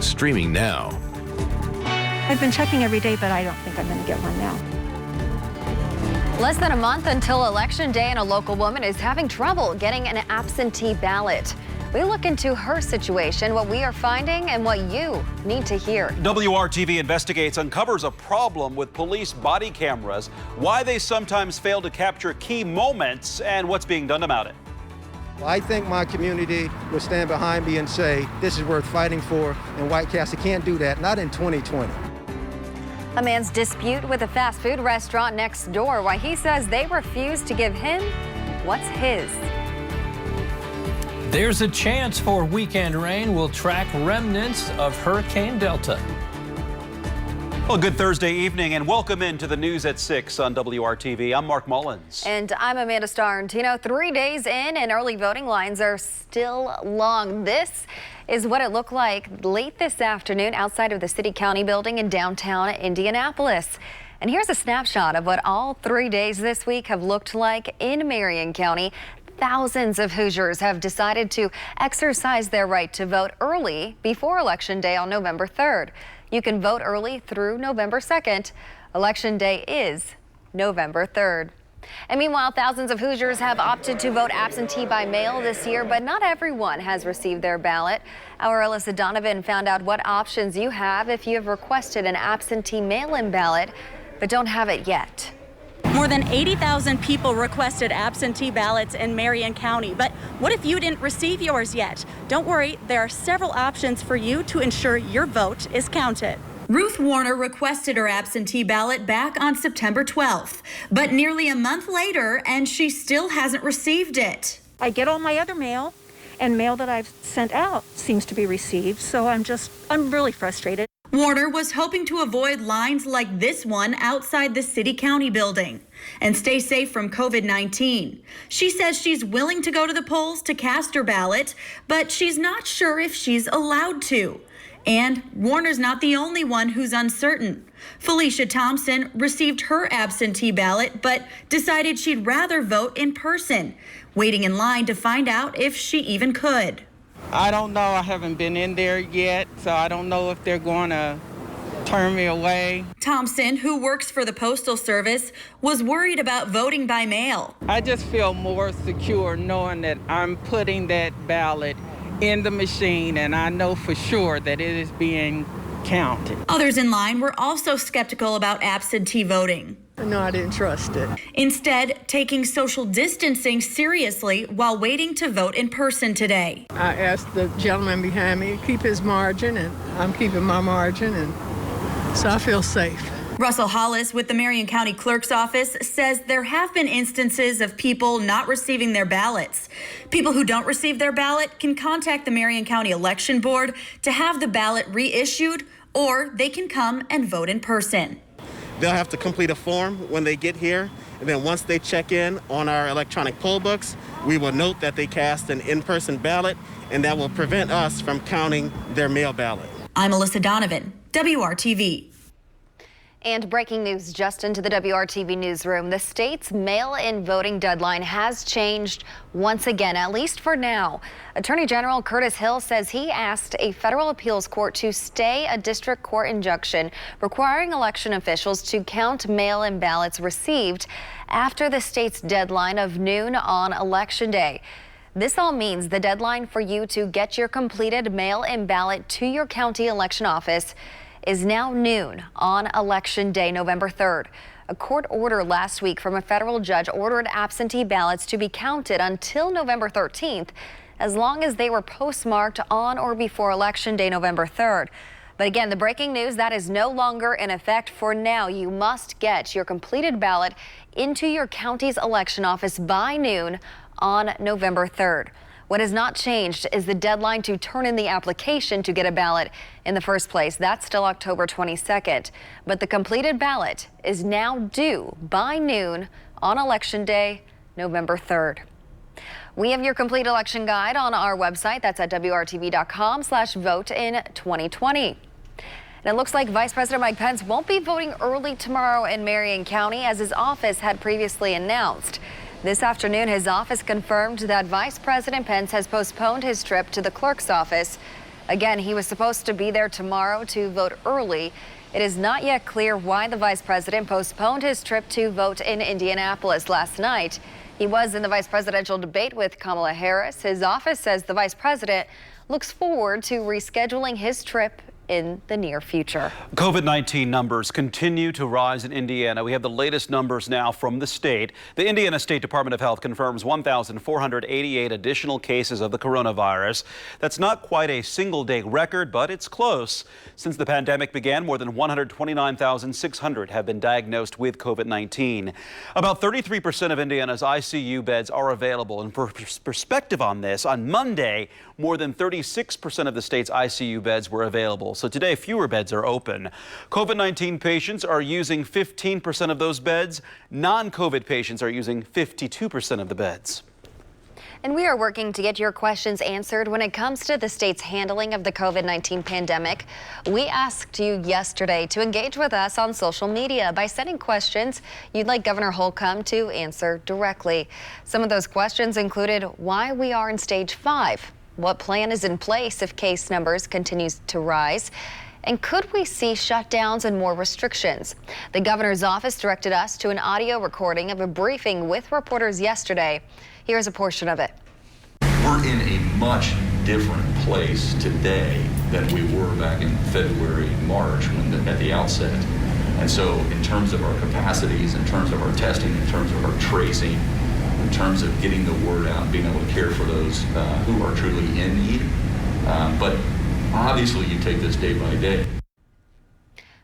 streaming now. I've been checking every day, but I don't think I'm going to get one now. Less than a month until Election Day, and a local woman is having trouble getting an absentee ballot. We look into her situation, what we are finding, and what you need to hear. WRTV Investigates uncovers a problem with police body cameras, why they sometimes fail to capture key moments, and what's being done about it. I think my community will stand behind me and say this is worth fighting for, and White Castle can't do that, not in 2020. A man's dispute with a fast food restaurant next door, why he says they refuse to give him what's his. There's a chance for weekend rain. We'll track remnants of Hurricane Delta. Well, good Thursday evening and welcome into the news at 6 on WRTV. I'm Mark Mullins. And I'm Amanda Starrentino. 3 days in and early voting lines are still long. This is what it looked like late this afternoon outside of the City County building in downtown Indianapolis. And here's a snapshot of what all 3 days this week have looked like in Marion County. Thousands of Hoosiers have decided to exercise their right to vote early before Election Day on November 3rd. You can vote early through November 2nd. Election Day is November 3rd. And meanwhile, thousands of Hoosiers have opted to vote absentee by mail this year, but not everyone has received their ballot. Our Alyssa Donovan found out what options you have if you have requested an absentee mail-in ballot, but don't have it yet. More than 80,000 people requested absentee ballots in Marion County. But what if you didn't receive yours yet? Don't worry, there are several options for you to ensure your vote is counted. Ruth Warner requested her absentee ballot back on September 12th, but nearly a month later, and she still hasn't received it. I get all my other mail, and mail that I've sent out seems to be received, so I'm really frustrated. Warner was hoping to avoid lines like this one outside the City County building and stay safe from COVID-19. She says she's willing to go to the polls to cast her ballot, but she's not sure if she's allowed to. And Warner's not the only one who's uncertain. Felicia Thompson received her absentee ballot, but decided she'd rather vote in person, waiting in line to find out if she even could. I don't know. I haven't been in there yet, so I don't know if they're going to turn me away. Thompson, who works for the Postal Service, was worried about voting by mail. I just feel more secure knowing that I'm putting that ballot in the machine, and I know for sure that it is being counted. Others in line were also skeptical about absentee voting. No, I didn't trust it. Instead, taking social distancing seriously while waiting to vote in person today. I asked the gentleman behind me to keep his margin, and I'm keeping my margin, and so I feel safe. Russell Hollis with the Marion County Clerk's Office says there have been instances of people not receiving their ballots. People who don't receive their ballot can contact the Marion County Election Board to have the ballot reissued, or they can come and vote in person. They'll have to complete a form when they get here, and then once they check in on our electronic poll books, we will note that they cast an in-person ballot, and that will prevent us from counting their mail ballot. I'm Alyssa Donovan, WRTV. And breaking news just into the WRTV newsroom. The state's mail-in voting deadline has changed once again, at least for now. Attorney General Curtis Hill says he asked a federal appeals court to stay a district court injunction requiring election officials to count mail-in ballots received after the state's deadline of noon on Election Day. This all means the deadline for you to get your completed mail-in ballot to your county election office is now noon on Election Day, November 3rd. A court order last week from a federal judge ordered absentee ballots to be counted until November 13th, as long as they were postmarked on or before Election Day, November 3rd. But again, the breaking news, that is no longer in effect for now. You must get your completed ballot into your county's election office by noon on November 3rd. What has not changed is the deadline to turn in the application to get a ballot in the first place. That's still October 22nd. But the completed ballot is now due by noon on Election Day, November 3rd. We have your complete election guide on our website. That's at WRTV.com/vote in 2020. And it looks like Vice President Mike Pence won't be voting early tomorrow in Marion County, as his office had previously announced. This afternoon, his office confirmed that Vice President Pence has postponed his trip to the clerk's office Again, he was supposed to be there tomorrow to vote early. It is not yet clear why the vice president postponed his trip to vote in Indianapolis last night. He was in the vice presidential debate with Kamala Harris. His office says the vice president looks forward to rescheduling his trip in the near future. COVID-19 numbers continue to rise in Indiana. We have the latest numbers now from the state. The Indiana State Department of Health confirms 1,488 additional cases of the coronavirus. That's not quite a single-day record, but it's close. Since the pandemic began, more than 129,600 have been diagnosed with COVID-19. About 33% of Indiana's ICU beds are available. And for perspective on this, on Monday, more than 36% of the state's ICU beds were available. So today, fewer beds are open. COVID-19 patients are using 15% of those beds. Non-COVID patients are using 52% of the beds. And we are working to get your questions answered when it comes to the state's handling of the COVID-19 pandemic. We asked you yesterday to engage with us on social media by sending questions you'd like Governor Holcomb to answer directly. Some of those questions included why we are in stage 5. What plan is in place if case numbers continues to rise? And could we see shutdowns and more restrictions? The governor's office directed us to an audio recording of a briefing with reporters yesterday. Here's a portion of it. We're in a much different place today than we were back in February, March at the outset. And so in terms of our capacities, in terms of our testing, in terms of our tracing, in terms of getting the word out, being able to care for those who are truly in need. But obviously you take this day by day.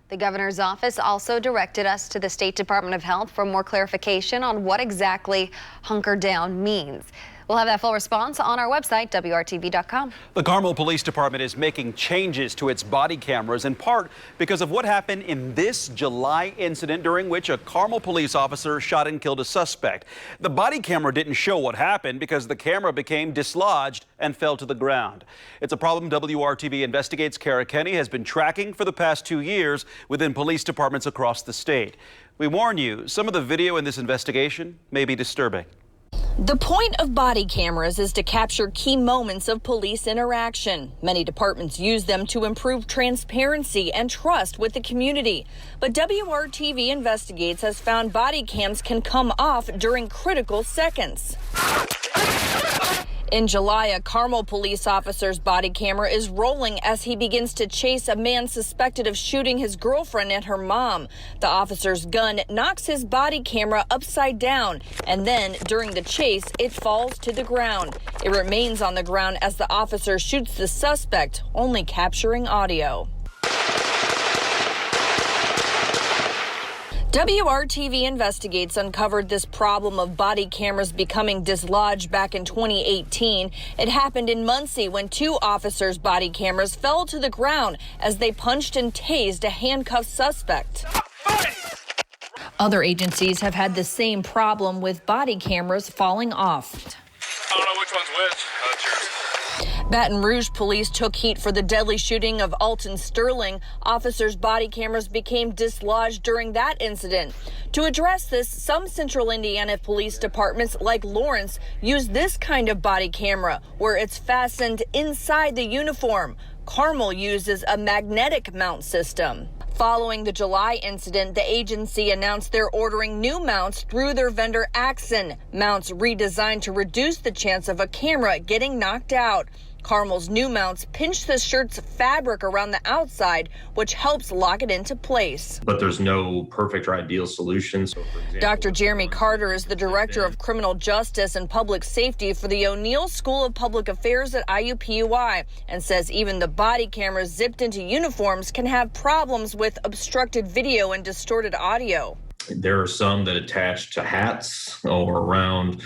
The governor's office also directed us to the State Department of Health for more clarification on what exactly hunker down means. We'll have that full response on our website, WRTV.com. The Carmel Police Department is making changes to its body cameras, in part because of what happened in this July incident during which a Carmel police officer shot and killed a suspect. The body camera didn't show what happened because the camera became dislodged and fell to the ground. It's a problem WRTV Investigates Kara Kenny has been tracking for the past 2 years within police departments across the state. We warn you, some of the video in this investigation may be disturbing. The point of body cameras is to capture key moments of police interaction. Many departments use them to improve transparency and trust with the community. But WRTV Investigates has found body cams can come off during critical seconds. In July, a Carmel police officer's body camera is rolling as he begins to chase a man suspected of shooting his girlfriend and her mom. The officer's gun knocks his body camera upside down, and then during the chase, it falls to the ground. It remains on the ground as the officer shoots the suspect, only capturing audio. WRTV Investigates uncovered this problem of body cameras becoming dislodged back in 2018. It happened in Muncie when 2 officers' body cameras fell to the ground as they punched and tased a handcuffed suspect. Other agencies have had the same problem with body cameras falling off. I don't know which one's which. Cheers. Baton Rouge police took heat for the deadly shooting of Alton Sterling. Officers' body cameras became dislodged during that incident. To address this, some central Indiana police departments like Lawrence use this kind of body camera where it's fastened inside the uniform. Carmel uses a magnetic mount system. Following the July incident, the agency announced they're ordering new mounts through their vendor Axon. Mounts redesigned to reduce the chance of a camera getting knocked out. Carmel's new mounts pinch the shirt's fabric around the outside, which helps lock it into place. But there's no perfect or ideal solution. So, for example, Dr. Jeremy Carter is the Director of Criminal Justice and Public Safety for the O'Neill School of Public Affairs at IUPUI and says even the body cameras zipped into uniforms can have problems with obstructed video and distorted audio. There are some that attach to hats or around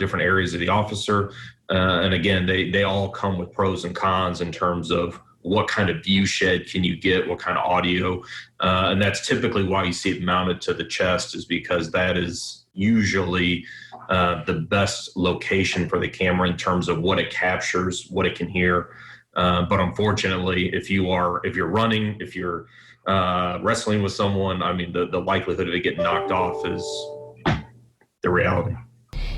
different areas of the officer. And again, they all come with pros and cons in terms of what kind of view shed can you get, what kind of audio. And that's typically why you see it mounted to the chest, is because that is usually the best location for the camera in terms of what it captures, what it can hear. But unfortunately, if you're running, if you're wrestling with someone, I mean, the likelihood of it getting knocked off is the reality.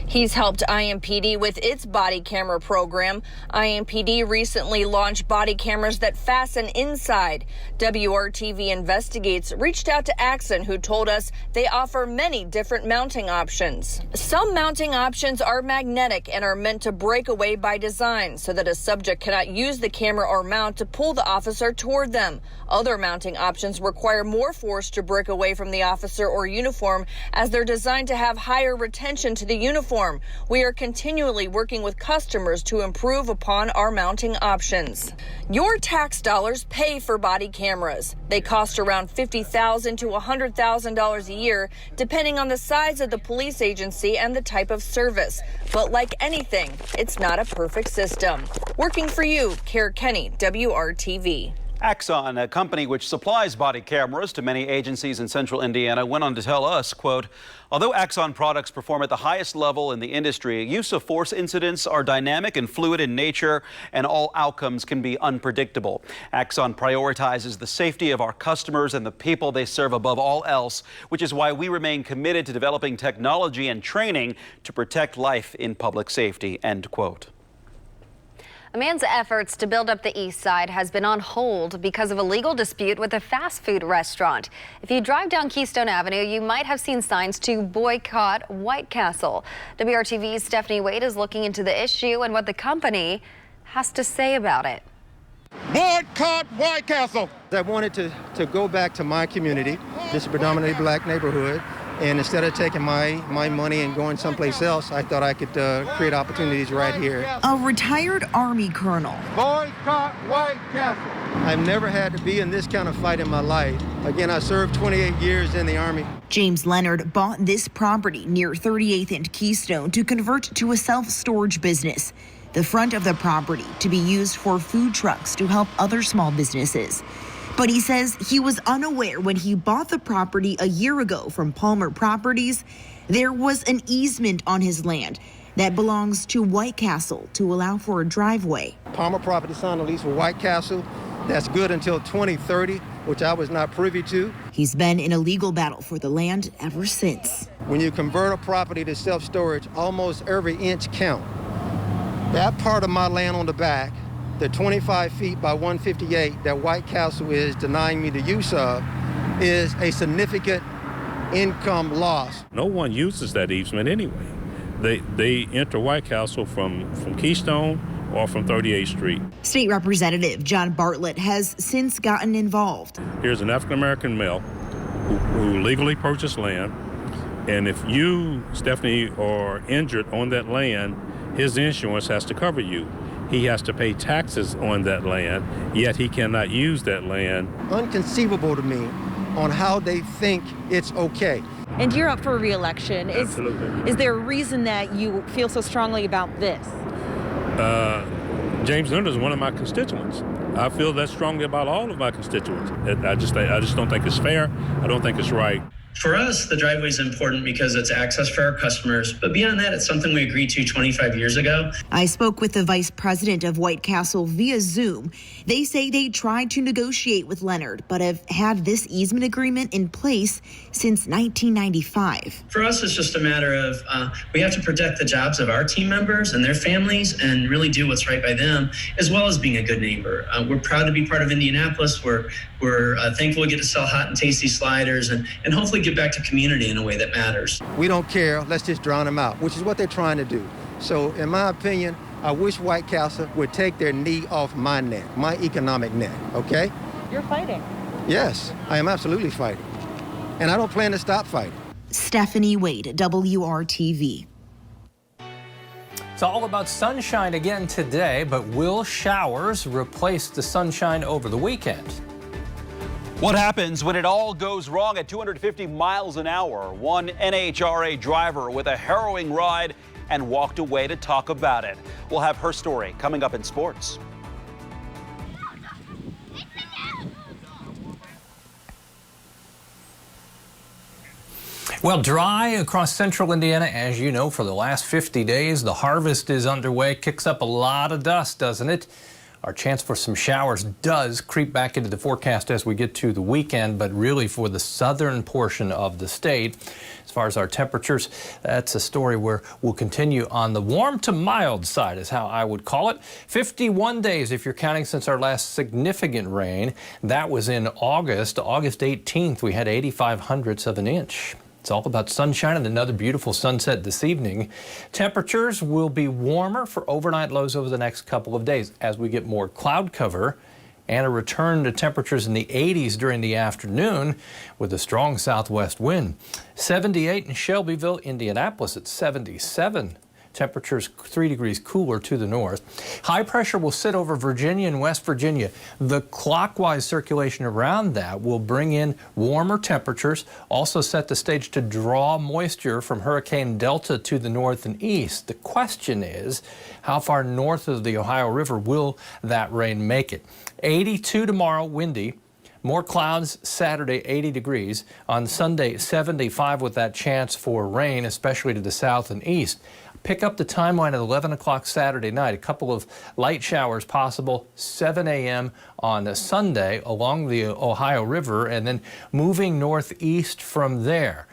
He's helped IMPD with its body camera program. IMPD recently launched body cameras that fasten inside. WRTV Investigates reached out to Axon, who told us they offer many different mounting options. Some mounting options are magnetic and are meant to break away by design so that a subject cannot use the camera or mount to pull the officer toward them. Other mounting options require more force to break away from the officer or uniform, as they're designed to have higher retention to the uniform. We are continually working with customers to improve upon our mounting options. Your tax dollars pay for body cameras. They cost around $50,000 to $100,000 a year, depending on the size of the police agency and the type of service. But like anything, it's not a perfect system. Working for you, Kara Kenny, WRTV. Axon, a company which supplies body cameras to many agencies in central Indiana, went on to tell us, quote, although Axon products perform at the highest level in the industry, use of force incidents are dynamic and fluid in nature, and all outcomes can be unpredictable. Axon prioritizes the safety of our customers and the people they serve above all else, which is why we remain committed to developing technology and training to protect life in public safety, end quote. A man's efforts to build up the east side has been on hold because of a legal dispute with a fast food restaurant. If you drive down Keystone Avenue, you might have seen signs to boycott White Castle. WRTV's Stephanie Wade is looking into the issue and what the company has to say about it. Boycott White Castle! I wanted to go back to my community. This is a predominantly black neighborhood. And instead of taking my money and going someplace else, I thought I could create opportunities right here. A retired Army colonel. Boycott White Castle. I've never had to be in this kind of fight in my life. Again, I served 28 years in the Army. James Leonard bought this property near 38th and Keystone to convert to a self-storage business. The front of the property to be used for food trucks to help other small businesses. But he says he was unaware when he bought the property a year ago from Palmer Properties. There was an easement on his land that belongs to White Castle to allow for a driveway. Palmer Properties signed a lease with White Castle. That's good until 2030, which I was not privy to. He's been in a legal battle for the land ever since. When you convert a property to self-storage, almost every inch counts. That part of my land on the back, the 25 feet by 158 that White Castle is denying me the use of, is a significant income loss. No one uses that easement anyway. They enter White Castle from Keystone or from 38th Street. State Representative John Bartlett has since gotten involved. Here's an African-American male who legally purchased land, and if you, Stephanie, are injured on that land, his insurance has to cover you. He has to pay taxes on that land, yet he cannot use that land. Unconceivable to me on how they think it's okay. And you're up for re-election. Absolutely. Is there a reason that you feel so strongly about this? James Leonard is one of my constituents. I feel that strongly about all of my constituents. I just don't think it's fair. I don't think it's right. For us, the driveway is important because it's access for our customers, but beyond that, it's something we agreed to 25 years ago. I spoke with the vice president of White Castle via Zoom. They say they tried to negotiate with Leonard, but have had this easement agreement in place since 1995. For us, it's just a matter of we have to protect the jobs of our team members and their families and really do what's right by them, as well as being a good neighbor. We're proud to be part of Indianapolis. We're thankful we get to sell hot and tasty sliders and hopefully get back to community in a way that matters. We don't care, let's just drown them out, which is what they're trying to do. So in my opinion, I wish White Castle would take their knee off my neck, my economic neck, okay? You're fighting. Yes, I am absolutely fighting. And I don't plan to stop fighting. Stephanie Wade, WRTV. It's all about sunshine again today, but will showers replace the sunshine over the weekend? What happens when it all goes wrong at 250 miles an hour? One NHRA driver with a harrowing ride and walked away to talk about it. We'll have her story coming up in sports. Well, dry across central Indiana, as you know, for the last 50 days. The harvest is underway. Kicks up a lot of dust, doesn't it? Our chance for some showers does creep back into the forecast as we get to the weekend, but really for the southern portion of the state. As far as our temperatures, that's a story where we'll continue on the warm to mild side is how I would call it. 51 days if you're counting since our last significant rain. That was in August. August 18th, we had 0.85 of an inch. It's all about sunshine and another beautiful sunset this evening. Temperatures will be warmer for overnight lows over the next couple of days as we get more cloud cover and a return to temperatures in the 80s during the afternoon with a strong southwest wind. 78 in Shelbyville, Indianapolis at 77. Temperatures 3 degrees cooler to the north. High pressure will sit over Virginia and West Virginia. The clockwise circulation around that will bring in warmer temperatures, also set the stage to draw moisture from Hurricane Delta to the north and east. The question is, how far north of the Ohio River will that rain make it? 82 tomorrow, windy. More clouds Saturday, 80 degrees. On Sunday, 75 with that chance for rain, especially to the south and east. Pick up the timeline at 11 o'clock Saturday night. A couple of light showers possible, 7 a.m. on Sunday along the Ohio River, and then moving northeast from there.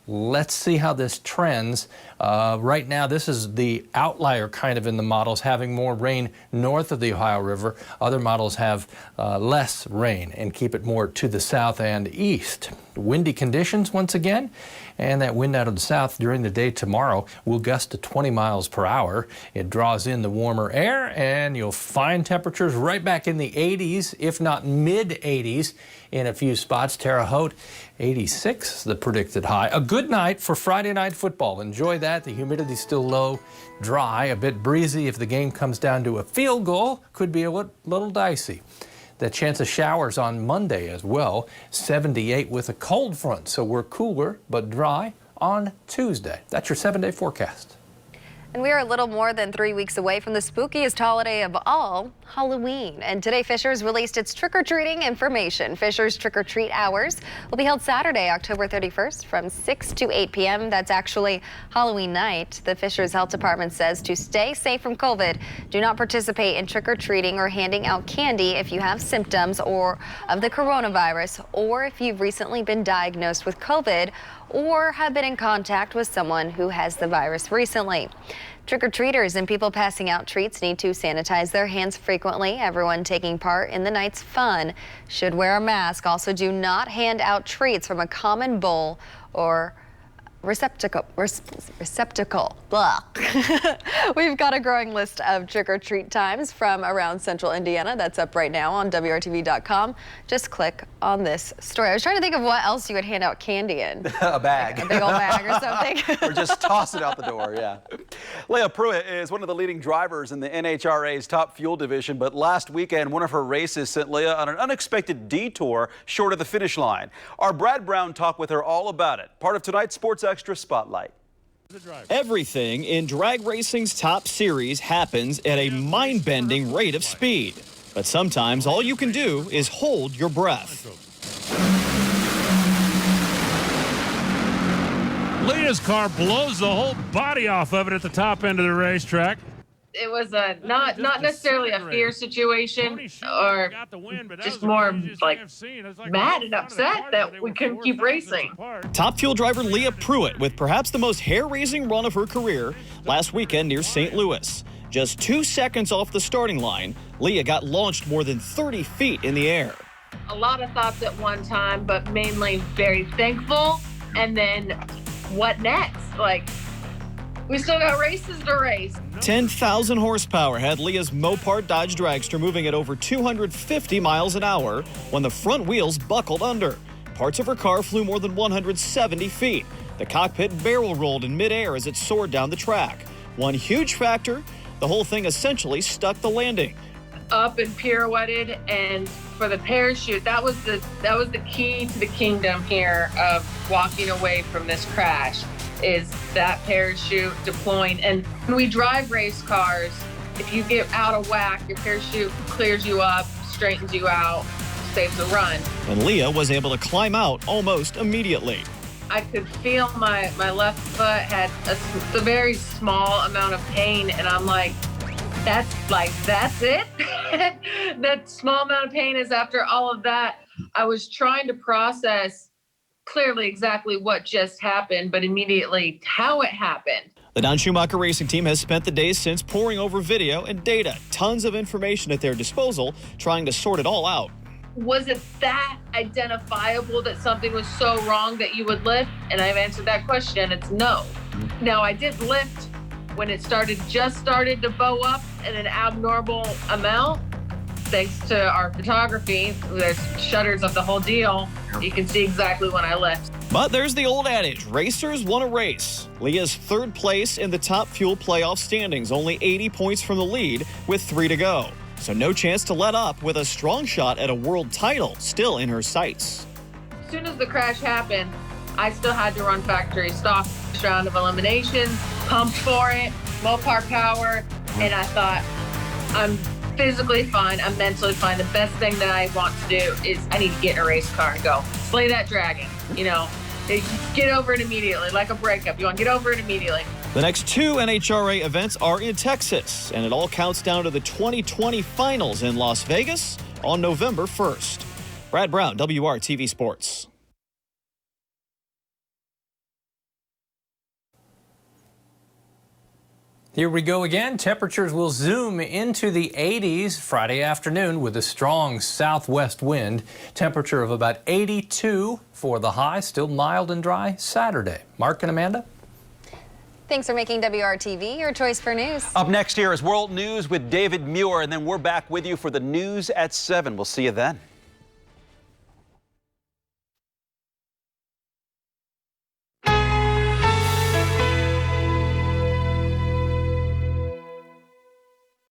Let's see how this trends. Right now, this is the outlier kind of in the models, having more rain north of the Ohio River. Other models have less rain and keep it more to the south and east. Windy conditions once again, and that wind out of the south during the day tomorrow will gust to 20 miles per hour. It draws in the warmer air, and you'll find temperatures right back in the 80s, if not mid-80s in a few spots. Terre Haute, 86, the predicted high. A good night for Friday night football. Enjoy that. The humidity's still low, dry, a bit breezy. If the game comes down to a field goal, could be a little dicey. The chance of showers on Monday as well, 78 with a cold front. So we're cooler but dry on Tuesday. That's your 7-day forecast. And we are a little more than 3 weeks away from the spookiest holiday of all, Halloween. And today, Fishers released its trick-or-treating information. Fishers trick-or-treat hours will be held Saturday, October 31st from 6 to 8 p.m. That's actually Halloween night. The Fishers Health Department says to stay safe from COVID, do not participate in trick-or-treating or handing out candy if you have symptoms of the coronavirus, or if you've recently been diagnosed with COVID, or have been in contact with someone who has the virus recently. Trick-or-treaters and people passing out treats need to sanitize their hands frequently. Everyone taking part in the night's fun should wear a mask. Also, do not hand out treats from a common bowl or receptacle. Blah. We've got a growing list of trick-or-treat times from around central Indiana. That's up right now on WRTV.com. Just click on this story. I was trying to think of what else you would hand out candy in. A bag. Like a big old bag or something. Or just toss it out the door, yeah. Leah Pruitt is one of the leading drivers in the NHRA's top fuel division, but last weekend, one of her races sent Leah on an unexpected detour short of the finish line. Our Brad Brown talked with her all about it. Part of tonight's Sports Extra Spotlight. Everything in drag racing's top series happens at a mind-bending rate of speed. But sometimes all you can do is hold your breath. Leah's car blows the whole body off of it at the top end of the racetrack. It was not necessarily a fear situation, or just more like mad and upset that we couldn't keep racing. Top fuel driver Leah Pruitt with perhaps the most hair-raising run of her career last weekend near St. Louis. Just 2 seconds off the starting line, Leah got launched more than 30 feet in the air. A lot of thoughts at one time, but mainly very thankful. And then what next? Like, we still got races to race. 10,000 horsepower had Leah's Mopar Dodge Dragster moving at over 250 miles an hour when the front wheels buckled under. Parts of her car flew more than 170 feet. The cockpit barrel rolled in midair as it soared down the track. One huge factor, the whole thing essentially stuck the landing. Up and pirouetted, and for the parachute, that was the key to the kingdom here of walking away from this crash. Is that parachute deploying. And when we drive race cars, if you get out of whack, your parachute clears you up, straightens you out, saves the run. And Leah was able to climb out almost immediately. I could feel my left foot had a very small amount of pain, and I'm like, That's it? That small amount of pain is after all of that. I was trying to process clearly exactly what just happened, but immediately how it happened. The Don Schumacher Racing Team has spent the days since poring over video and data, tons of information at their disposal, trying to sort it all out. Was it that identifiable that something was so wrong that you would lift? And I've answered that question. It's no. Now, I did lift when it just started to bow up in an abnormal amount. Thanks to our photography, there's shutters of the whole deal. You can see exactly when I lift. But there's the old adage, racers want a race. Leah's third place in the Top Fuel playoff standings, only 80 points from the lead with 3 to go. So no chance to let up with a strong shot at a world title still in her sights. As soon as the crash happened, I still had to run factory stock, round of elimination, pumped for it, Mopar power, and I thought, I'm physically fine, I'm mentally fine. The best thing that I want to do is I need to get in a race car and go slay that dragon, get over it immediately, like a breakup. You want to get over it immediately. The next 2 NHRA events are in Texas, and it all counts down to the 2020 finals in Las Vegas on November 1st. Brad Brown, WRTV Sports. Here we go again. Temperatures will zoom into the 80s Friday afternoon with a strong southwest wind. Temperature of about 82 for the high. Still mild and dry Saturday. Mark and Amanda? Thanks for making WRTV your choice for news. Up next here is World News with David Muir, and then we're back with you for the news at 7. We'll see you then.